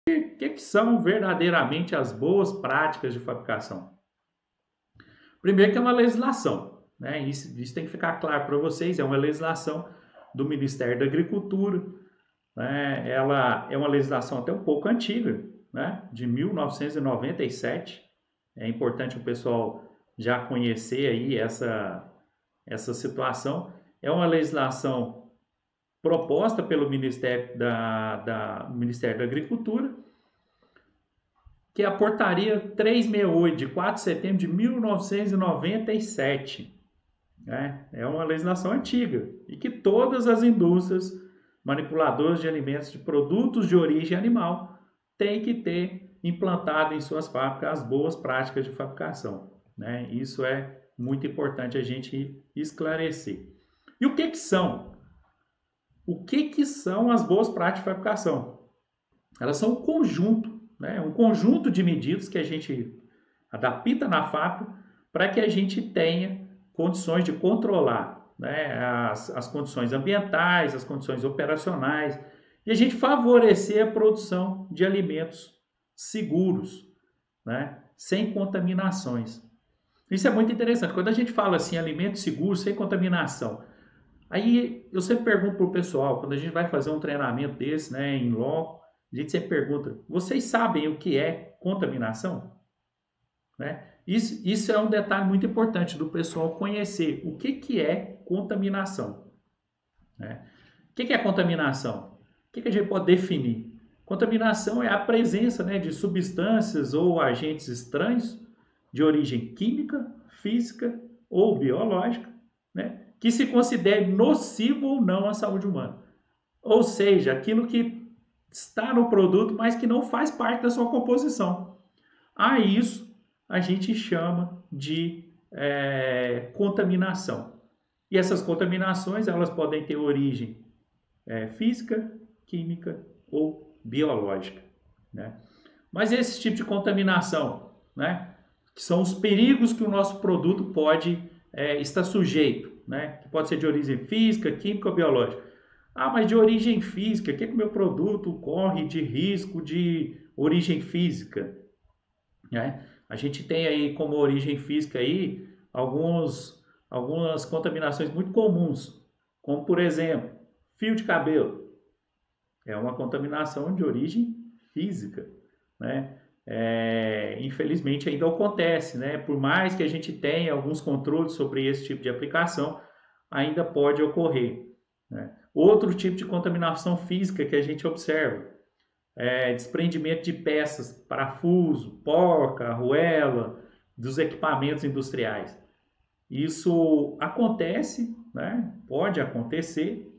O que são verdadeiramente as boas práticas de fabricação? Primeiro que é uma legislação, né? Isso tem que ficar claro para vocês, é uma legislação do Ministério da Agricultura, né? Ela é uma legislação até um pouco antiga, né? De 1997. É importante o pessoal já conhecer aí essa situação. É uma legislação proposta pelo Ministério da Agricultura, que é a portaria 368, de 4 de setembro de 1997. Né? É uma legislação antiga e que todas as indústrias manipuladoras de alimentos de produtos de origem animal têm que ter implantado em suas fábricas as boas práticas de fabricação. Né? Isso é muito importante a gente esclarecer. E o que são? O que são as boas práticas de fabricação? Elas são um conjunto de medidas que a gente adapta na fábrica para que a gente tenha condições de controlar, né, as condições ambientais, as condições operacionais, e a gente favorecer a produção de alimentos seguros, né, sem contaminações. Isso é muito interessante. Quando a gente fala assim, alimentos seguros, sem contaminação, aí eu sempre pergunto para o pessoal, quando a gente vai fazer um treinamento desse, né, em loco, a gente sempre pergunta: vocês sabem o que é contaminação? Né? Isso é um detalhe muito importante do pessoal conhecer o que é contaminação. Né? O que é contaminação? O que a gente pode definir? Contaminação é a presença, né, de substâncias ou agentes estranhos de origem química, física ou biológica, né, que se considere nocivo ou não à saúde humana. Ou seja, aquilo que está no produto, mas que não faz parte da sua composição. A isso a gente chama de contaminação. E essas contaminações elas podem ter origem física, química ou biológica. Né? Mas esse tipo de contaminação, né, que são os perigos que o nosso produto pode estar sujeito, né, que pode ser de origem física, química ou biológica. Ah, mas de origem física, o que o meu produto corre de risco de origem física? Né? A gente tem aí como origem física aí algumas contaminações muito comuns, como por exemplo, fio de cabelo. É uma contaminação de origem física, né? Infelizmente ainda acontece, né? Por mais que a gente tenha alguns controles sobre esse tipo de aplicação, ainda pode ocorrer. Né? Outro tipo de contaminação física que a gente observa desprendimento de peças, parafuso, porca, arruela, dos equipamentos industriais. Isso acontece, né? Pode acontecer,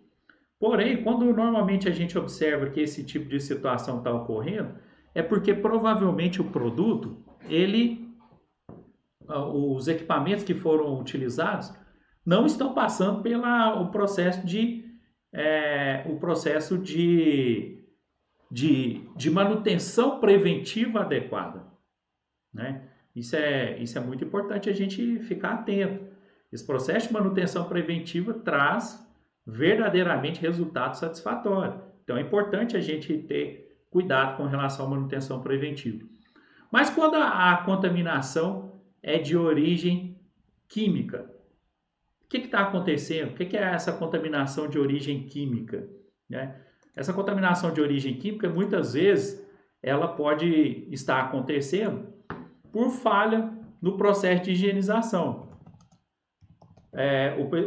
porém, quando normalmente a gente observa que esse tipo de situação está ocorrendo, é porque provavelmente o produto, os equipamentos que foram utilizados não estão passando pelo o processo de manutenção preventiva adequada. Né? Isso é muito importante a gente ficar atento. Esse processo de manutenção preventiva traz verdadeiramente resultado satisfatório. Então é importante a gente ter cuidado com relação à manutenção preventiva. Mas quando a contaminação é de origem química, o que está acontecendo? O que é essa contaminação de origem química? Né? Essa contaminação de origem química, muitas vezes, ela pode estar acontecendo por falha no processo de higienização.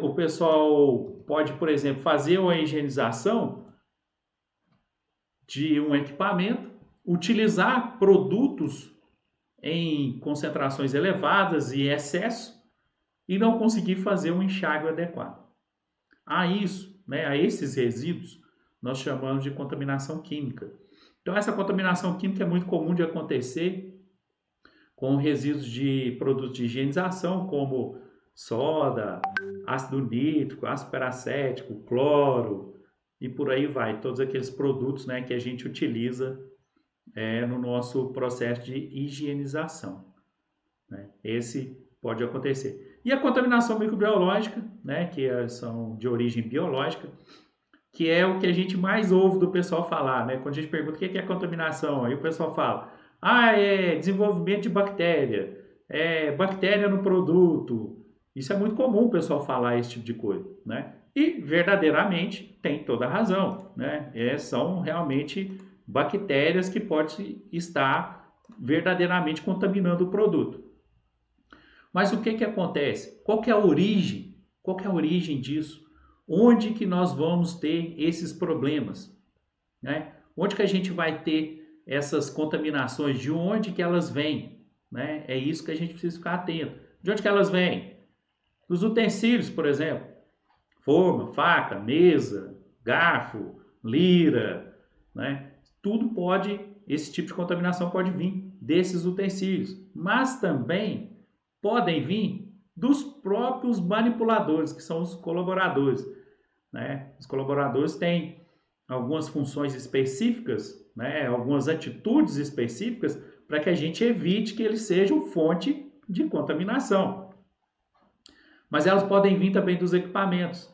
O pessoal pode, por exemplo, fazer uma higienização de um equipamento, utilizar produtos em concentrações elevadas e excesso e não conseguir fazer um enxágue adequado. A esses resíduos, nós chamamos de contaminação química. Então, essa contaminação química é muito comum de acontecer com resíduos de produtos de higienização, como soda, ácido nítrico, ácido peracético, cloro e por aí vai. Todos aqueles produtos, né, que a gente utiliza no nosso processo de higienização. Né? Esse pode acontecer. E a contaminação microbiológica, né, que são de origem biológica, que é o que a gente mais ouve do pessoal falar, né? Quando a gente pergunta o que é contaminação, aí o pessoal fala, é desenvolvimento de bactéria, é bactéria no produto. Isso é muito comum o pessoal falar esse tipo de coisa, né? E verdadeiramente tem toda a razão, né? São realmente bactérias que podem estar verdadeiramente contaminando o produto. Mas o que acontece? Qual que é a origem? Qual que é a origem disso? Onde que nós vamos ter esses problemas? Né? Onde que a gente vai ter essas contaminações? De onde que elas vêm? Né? É isso que a gente precisa ficar atento. De onde que elas vêm? Dos utensílios, por exemplo. Forma, faca, mesa, garfo, lira, né? Tudo pode, esse tipo de contaminação pode vir desses utensílios. Mas também podem vir dos próprios manipuladores, que são os colaboradores, né? Os colaboradores têm algumas funções específicas, né? Algumas atitudes específicas para que a gente evite que eles sejam fonte de contaminação. Mas elas podem vir também dos equipamentos.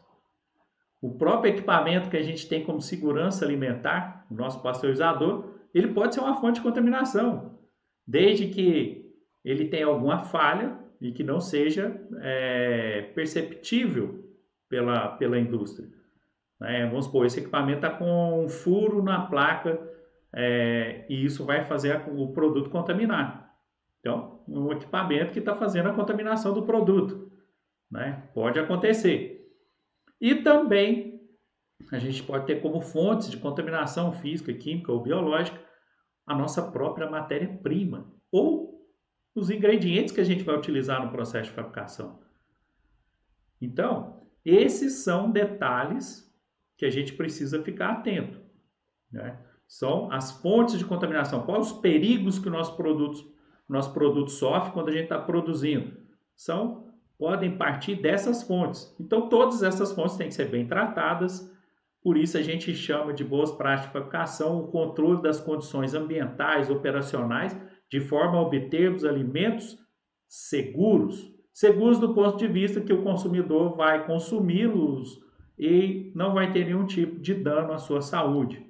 O próprio equipamento que a gente tem como segurança alimentar, o nosso pasteurizador, ele pode ser uma fonte de contaminação, desde que ele tenha alguma falha e que não seja perceptível pela indústria. Vamos supor, esse equipamento está com um furo na placa e isso vai fazer o produto contaminar. Então, um equipamento que está fazendo a contaminação do produto. Né? Pode acontecer. E também a gente pode ter como fontes de contaminação física, química ou biológica a nossa própria matéria-prima ou os ingredientes que a gente vai utilizar no processo de fabricação. Então, esses são detalhes que a gente precisa ficar atento. Né? São as fontes de contaminação. Quais os perigos que o nosso produto sofre quando a gente está produzindo? Podem partir dessas fontes. Então, todas essas fontes têm que ser bem tratadas. Por isso, a gente chama de boas práticas de fabricação o controle das condições ambientais, operacionais, de forma a obter os alimentos seguros. Seguros do ponto de vista que o consumidor vai consumi-los e não vai ter nenhum tipo de dano à sua saúde.